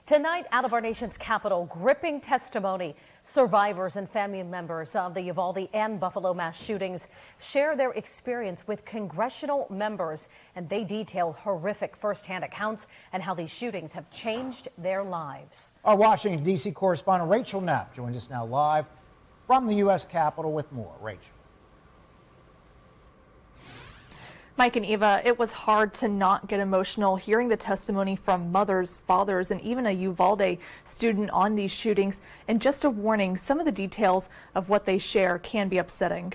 Tonight, out of our nation's capital, gripping testimony. Survivors and family members of the Uvalde and Buffalo mass shootings share their experience with congressional members, and they detail horrific firsthand accounts and how these shootings have changed their lives. Our Washington, D.C. correspondent Rachel Knapp joins us now live from the U.S. Capitol with more. Rachel. Mike and Eva, it was hard to not get emotional hearing the testimony from mothers, fathers, and even a Uvalde student on these shootings. And just a warning, some of the details of what they share can be upsetting.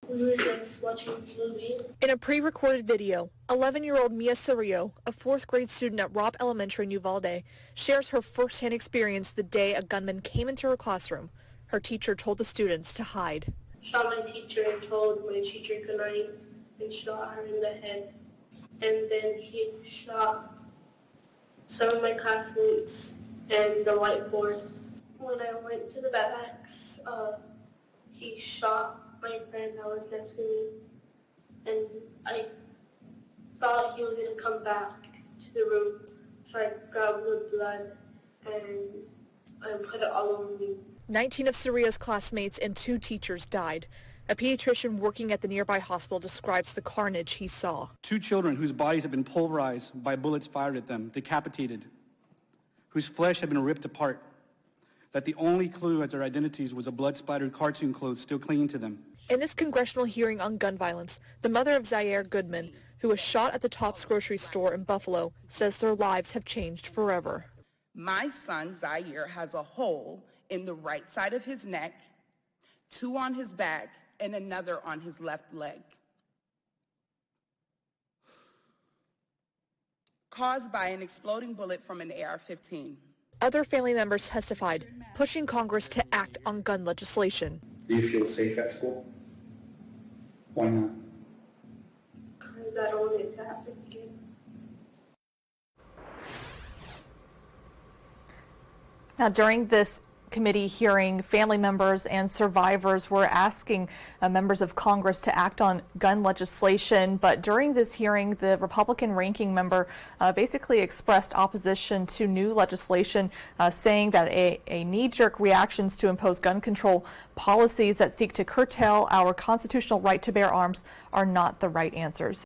We were just watching a movie. In a pre-recorded video, 11-year-old Mia Cirillo, a 4th grade student at Robb Elementary in Uvalde, shares her firsthand experience the day a gunman came into her classroom. Her teacher told the students to hide. Shot my teacher and told my teacher good night and shot her in the head. And then he shot some of my classmates and the whiteboard. When I went to the backpacks, he shot my friend that was next to me, and I thought he was going to come back to the room, so I grabbed the blood and I put it all over me. 19 of Cirillo's classmates and 2 teachers died. A pediatrician working at the nearby hospital describes the carnage he saw. 2 children whose bodies had been pulverized by bullets fired at them, decapitated, whose flesh had been ripped apart, that the only clue as their identities was a blood-splattered cartoon clothes still clinging to them. In this congressional hearing on gun violence, the mother of Zaire Goodman, who was shot at the Tops grocery store in Buffalo, says their lives have changed forever. My son, Zaire, has a hole in the right side of his neck, 2 on his back, and another on his left leg, caused by an exploding bullet from an AR-15. Other family members testified, pushing Congress to act on gun legislation. Do you feel safe at school? Why not? Because I don't want it to happen again. Now, during this committee hearing, family members and survivors were asking members of Congress to act on gun legislation. But during this hearing, the Republican ranking member basically expressed opposition to new legislation, saying that a knee-jerk reactions to impose gun control policies that seek to curtail our constitutional right to bear arms are not the right answers.